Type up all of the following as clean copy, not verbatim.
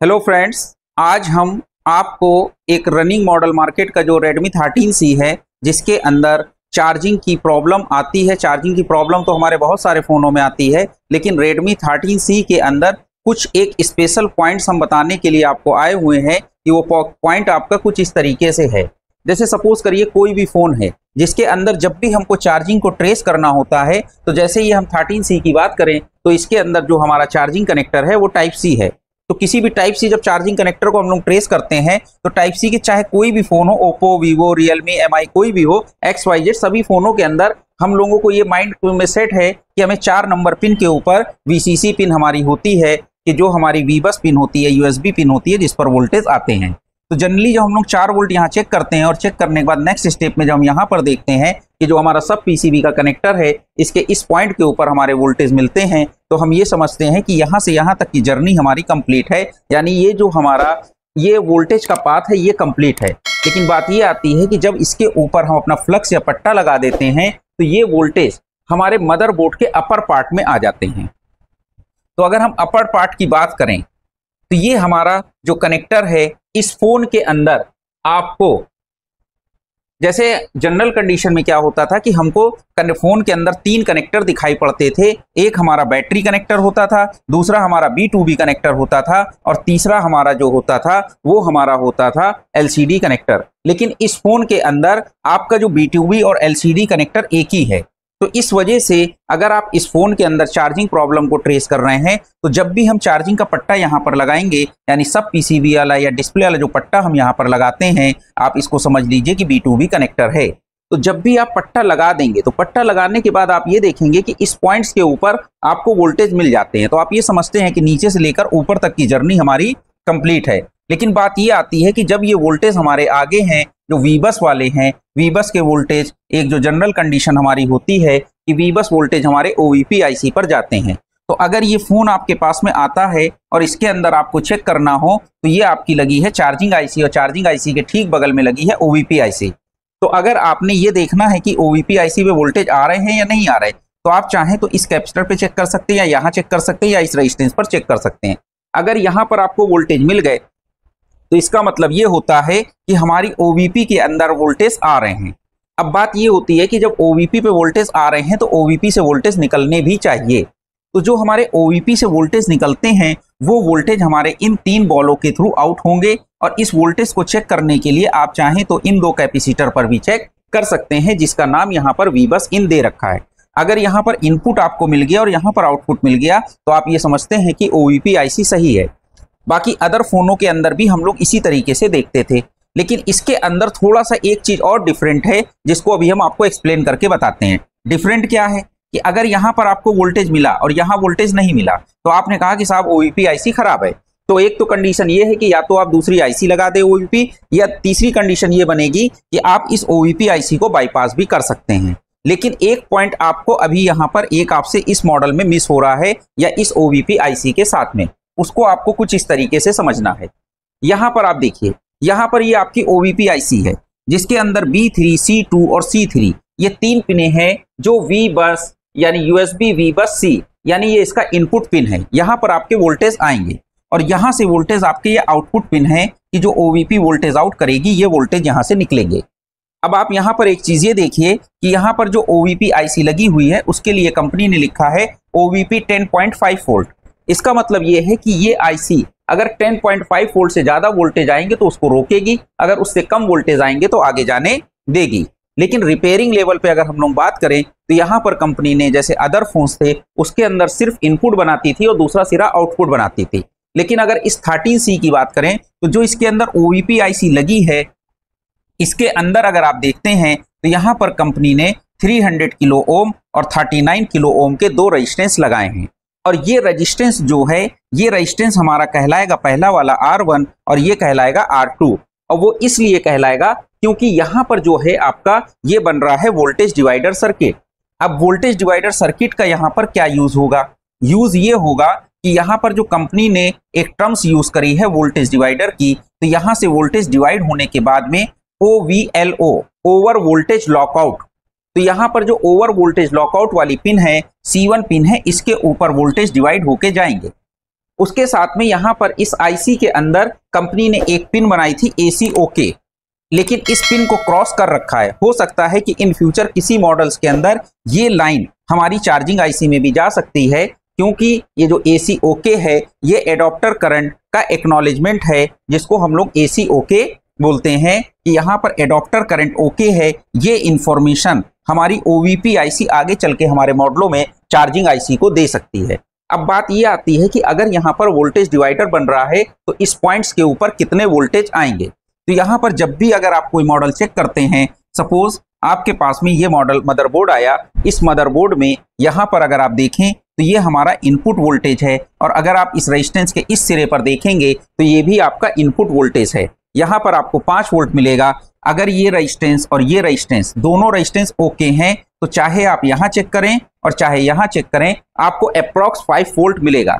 Hello friends, आज हम आपको एक रनिंग मॉडल मार्केट का जो Redmi 13C है जिसके अंदर चार्जिंग की प्रॉब्लम आती है। चार्जिंग की प्रॉब्लम तो हमारे बहुत सारे फ़ोनों में आती है, लेकिन Redmi 13C के अंदर कुछ एक स्पेशल पॉइंट्स हम बताने के लिए आपको आए हुए हैं कि वो पॉइंट आपका कुछ इस तरीके से है। जैसे सपोज करिए कोई भी फ़ोन है जिसके अंदर जब भी हमको चार्जिंग को ट्रेस करना होता है, तो जैसे ही हम 13C की बात करें तो इसके अंदर जो हमारा चार्जिंग कनेक्टर है वो टाइप सी है। तो किसी भी टाइप सी जब चार्जिंग कनेक्टर को हम लोग ट्रेस करते हैं तो टाइप सी के चाहे कोई भी फोन हो, ओप्पो, वीवो, रियलमी, एमआई, कोई भी हो, XYZ, सभी फोनों के अंदर हम लोगों को ये माइंड में सेट है कि हमें 4 नंबर पिन के ऊपर VCC पिन हमारी होती है कि जो हमारी वीबस पिन होती है, USB पिन होती है जिस पर वोल्टेज आते हैं। तो जनरली जब हम लोग 4 वोल्ट यहाँ चेक करते हैं और चेक करने के बाद नेक्स्ट स्टेप में जब हम यहाँ पर देखते हैं कि जो हमारा सब PCB का कनेक्टर है इसके इस पॉइंट के ऊपर हमारे वोल्टेज मिलते हैं, तो हम ये समझते हैं कि यहाँ से यहाँ तक की जर्नी हमारी कंप्लीट है, यानी ये जो हमारा ये वोल्टेज का पाथ है ये कंप्लीट है। लेकिन बात ये आती है कि जब इसके ऊपर हम अपना फ्लक्स या पट्टा लगा देते हैं तो ये वोल्टेज हमारे मदरबोर्ड के अपर पार्ट में आ जाते हैं। तो अगर हम अपर पार्ट की बात करें तो ये हमारा जो कनेक्टर है इस फोन के अंदर आपको, जैसे जनरल कंडीशन में क्या होता था कि हमको फोन के अंदर 3 कनेक्टर दिखाई पड़ते थे। एक हमारा बैटरी कनेक्टर होता था, दूसरा हमारा B2B कनेक्टर होता था और तीसरा हमारा जो होता था वो हमारा होता था LCD कनेक्टर। लेकिन इस फोन के अंदर आपका जो B2B और LCD कनेक्टर एक ही है। तो इस वजह से अगर आप इस फोन के अंदर चार्जिंग प्रॉब्लम को ट्रेस कर रहे हैं तो जब भी हम चार्जिंग का पट्टा यहाँ पर लगाएंगे, यानी सब PCB वाला या डिस्प्ले वाला जो पट्टा हम यहाँ पर लगाते हैं, आप इसको समझ लीजिए कि B2B कनेक्टर है। तो जब भी आप पट्टा लगा देंगे तो पट्टा लगाने के बाद आप ये देखेंगे कि इस पॉइंट्स के ऊपर आपको वोल्टेज मिल जाते हैं। तो आप ये समझते हैं कि नीचे से लेकर ऊपर तक की जर्नी हमारी कंप्लीट है। लेकिन बात ये आती है कि जब ये वोल्टेज हमारे आगे हैं जो वीबस वाले हैं, वीबस के वोल्टेज, एक जो जनरल कंडीशन हमारी होती है कि वीबस वोल्टेज हमारे OVP IC पर जाते हैं। तो अगर ये फोन आपके पास में आता है और इसके अंदर आपको चेक करना हो तो ये आपकी लगी है चार्जिंग IC और चार्जिंग IC के ठीक बगल में लगी है OVP IC। तो अगर आपने ये देखना है कि OVP IC पे वोल्टेज आ रहे हैं या नहीं आ रहे, तो आप चाहें तो इस कैपेसिटर पे चेक कर सकते हैं या यहाँ चेक कर सकते हैं या इस रेजिस्टेंस पर चेक कर सकते हैं। अगर यहाँ पर आपको वोल्टेज मिल गए तो इसका मतलब ये होता है कि हमारी OVP के अंदर वोल्टेज आ रहे हैं। अब बात ये होती है कि जब OVP पे वोल्टेज आ रहे हैं तो OVP से वोल्टेज निकलने भी चाहिए। तो जो हमारे OVP से वोल्टेज निकलते हैं वो वोल्टेज हमारे इन 3 बॉलों के थ्रू आउट होंगे और इस वोल्टेज को चेक करने के लिए आप चाहें तो इन 2 कैपेसिटर पर भी चेक कर सकते हैं जिसका नाम यहाँ पर वीबस इन दे रखा है। अगर यहाँ पर इनपुट आपको मिल गया और यहाँ पर आउटपुट मिल गया तो आप ये समझते हैं कि OVP IC सही है। बाकी अदर फोनों के अंदर भी हम लोग इसी तरीके से देखते थे, लेकिन इसके अंदर थोड़ा सा एक चीज और डिफरेंट है जिसको अभी हम आपको एक्सप्लेन करके बताते हैं। डिफरेंट क्या है कि अगर यहाँ पर आपको वोल्टेज मिला और यहाँ वोल्टेज नहीं मिला तो आपने कहा कि साहब OVP IC खराब है। तो एक तो कंडीशन ये है कि या तो आप दूसरी IC लगा दे OVP, या तीसरी कंडीशन ये बनेगी कि आप इस OVP IC को बाईपास भी कर सकते हैं। लेकिन एक पॉइंट आपको अभी यहाँ पर एक आपसे इस मॉडल में मिस हो रहा है या इस OVP IC के साथ में, उसको आपको कुछ इस तरीके से समझना है। यहाँ पर आप देखिए, यहाँ पर ये आपकी OVP IC है जिसके अंदर B3, C2 और C3 ये 3 पिने हैं जो V-बस यानी USB V-बस C, यानी ये इसका इनपुट पिन है। यहाँ पर आपके वोल्टेज आएंगे और यहाँ से वोल्टेज आपके ये आउटपुट पिन है कि जो OVP वोल्टेज आउट करेगी, ये वोल्टेज यहाँ से निकलेंगे। अब आप यहाँ पर एक चीज ये देखिए कि यहाँ पर जो OVP IC लगी हुई है उसके लिए कंपनी ने लिखा है OVP 10.5 वोल्ट। इसका मतलब ये है कि ये IC अगर 10.5 वोल्ट से ज्यादा वोल्टेज आएंगे तो उसको रोकेगी, अगर उससे कम वोल्टेज आएंगे तो आगे जाने देगी। लेकिन रिपेयरिंग लेवल पे अगर हम लोग बात करें तो यहाँ पर कंपनी ने, जैसे अदर फोन्स थे उसके अंदर सिर्फ इनपुट बनाती थी और दूसरा सिरा आउटपुट बनाती थी, लेकिन अगर इस 13C की बात करें तो जो इसके अंदर OVP IC लगी है इसके अंदर अगर आप देखते हैं तो यहाँ पर कंपनी ने 300 किलो ओम और 39 किलो ओम के 2 रेजिस्टेंस लगाए हैं। और ये रेजिस्टेंस जो है, ये रेजिस्टेंस हमारा कहलाएगा पहला वाला R1 और ये कहलाएगा R2। और वो इसलिए कहलाएगा क्योंकि यहाँ पर जो है आपका ये बन रहा है वोल्टेज डिवाइडर सर्किट। अब वोल्टेज डिवाइडर सर्किट का यहाँ पर क्या यूज होगा? यूज ये होगा कि यहाँ पर जो कंपनी ने एक टर्म्स यूज करी है वोल्टेज डिवाइडर की, तो यहाँ से वोल्टेज डिवाइड होने के बाद में OVLO, ओवर वोल्टेज लॉकआउट, तो यहाँ पर जो ओवर वोल्टेज लॉकआउट वाली पिन है C1 पिन है, इसके ऊपर वोल्टेज डिवाइड होके जाएंगे। उसके साथ में यहाँ पर इस आईसी के अंदर कंपनी ने एक पिन बनाई थी ACOK, लेकिन इस पिन को क्रॉस कर रखा है। हो सकता है कि इन फ्यूचर किसी मॉडल्स के अंदर ये लाइन हमारी चार्जिंग आईसी में भी जा सकती है, क्योंकि ये जो ACOK है ये एडॉप्टर करंट का एक्नॉलेजमेंट है, जिसको हम लोग ACOK बोलते हैं कि यहाँ पर एडॉप्टर करंट ओके है। ये इंफॉर्मेशन हमारी OVP आईसी आगे चल के हमारे मॉडलों में चार्जिंग आईसी को दे सकती है। अब बात ये आती है कि अगर यहाँ पर वोल्टेज डिवाइडर बन रहा है तो इस पॉइंट्स के ऊपर कितने वोल्टेज आएंगे। तो यहाँ पर जब भी अगर आप कोई मॉडल चेक करते हैं, सपोज आपके पास में ये मॉडल मदरबोर्ड आया, इस मदरबोर्ड में यहाँ पर अगर आप देखें तो ये हमारा इनपुट वोल्टेज है, और अगर आप इस रेजिस्टेंस के इस सिरे पर देखेंगे तो ये भी आपका इनपुट वोल्टेज है। यहाँ पर आपको 5 वोल्ट मिलेगा। अगर ये रेजिस्टेंस और ये रेजिस्टेंस दोनों रेजिस्टेंस ओके हैं तो चाहे आप यहाँ चेक करें और चाहे यहाँ चेक करें, आपको अप्रॉक्स 5 वोल्ट मिलेगा।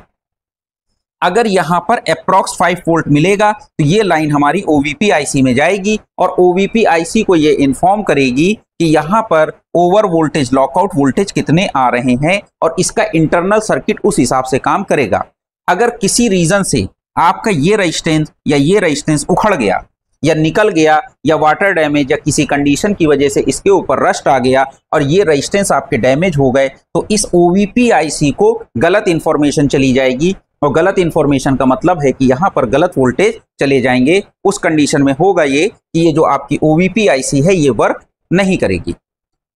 अगर यहाँ पर अप्रॉक्स 5 वोल्ट मिलेगा तो ये लाइन हमारी OVP आईसी में जाएगी और OVP आईसी को ये इन्फॉर्म करेगी कि यहाँ पर ओवर वोल्टेज लॉकआउट वोल्टेज कितने आ रहे हैं, और इसका इंटरनल सर्किट उस हिसाब से काम करेगा। अगर किसी रीजन से आपका ये रेजिस्टेंस या ये रेजिस्टेंस उखड़ गया या निकल गया, या वाटर डैमेज या किसी कंडीशन की वजह से इसके ऊपर रस्ट आ गया और ये रेजिस्टेंस आपके डैमेज हो गए, तो इस OVP आईसी को गलत इंफॉर्मेशन चली जाएगी, और गलत इंफॉर्मेशन का मतलब है कि यहाँ पर गलत वोल्टेज चले जाएंगे। उस कंडीशन में होगा ये कि ये जो आपकी OVP आईसी है ये वर्क नहीं करेगी।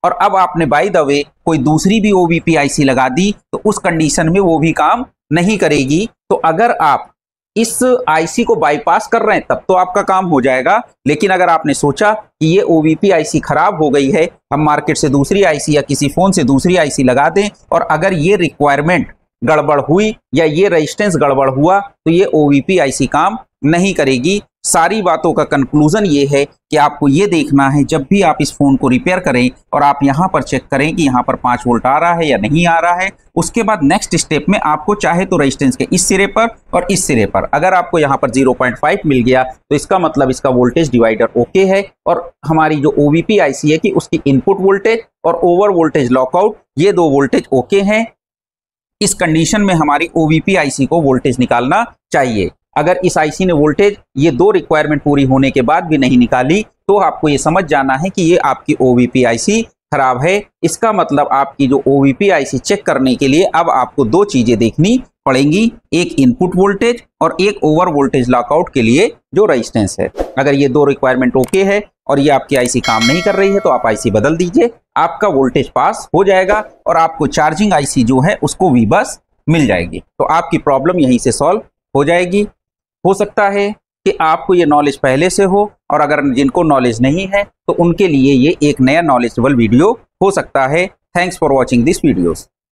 और अब आपने बाय द वे कोई दूसरी भी OVP आईसी लगा दी तो उस कंडीशन में वो भी काम नहीं करेगी। तो अगर आप इस आईसी को बाईपास कर रहे हैं तब तो आपका काम हो जाएगा, लेकिन अगर आपने सोचा कि ये OVP आईसी खराब हो गई है, हम मार्केट से दूसरी आईसी या किसी फोन से दूसरी आईसी लगा दें, और अगर ये रिक्वायरमेंट गड़बड़ हुई या ये रेजिस्टेंस गड़बड़ हुआ तो ये OVP आईसी काम नहीं करेगी। सारी बातों का कंक्लूजन ये है कि आपको ये देखना है जब भी आप इस फोन को रिपेयर करें और आप यहाँ पर चेक करें कि यहाँ पर 5 वोल्ट आ रहा है या नहीं आ रहा है, उसके बाद नेक्स्ट स्टेप में आपको चाहे तो रेजिस्टेंस के इस सिरे पर और इस सिरे पर अगर आपको यहाँ पर 0.5 मिल गया तो इसका मतलब इसका वोल्टेज डिवाइडर ओके है, और हमारी जो OVP आईसी है कि उसकी इनपुट वोल्टेज और ओवर वोल्टेज लॉकआउट ये 2 वोल्टेज ओके हैं। इस कंडीशन में हमारी OVP आईसी को वोल्टेज निकालना चाहिए। अगर इस आईसी ने वोल्टेज ये 2 रिक्वायरमेंट पूरी होने के बाद भी नहीं निकाली तो आपको ये समझ जाना है कि ये आपकी OVP आईसी खराब है। इसका मतलब आपकी जो OVP आईसी चेक करने के लिए अब आपको 2 चीजें देखनी पड़ेंगी, एक इनपुट वोल्टेज और एक ओवर वोल्टेज लॉकआउट के लिए जो रेजिस्टेंस है। अगर ये 2 रिक्वायरमेंट ओके है और ये आपकी आईसी काम नहीं कर रही है तो आप आईसी बदल दीजिए, आपका वोल्टेज पास हो जाएगा और आपको चार्जिंग आईसी जो है उसको VBus मिल जाएगी। तो आपकी प्रॉब्लम यहीं से सॉल्व हो जाएगी। हो सकता है कि आपको ये नॉलेज पहले से हो, और अगर जिनको नॉलेज नहीं है तो उनके लिए ये एक नया नॉलेजेबल वीडियो हो सकता है। Thanks for watching this videos.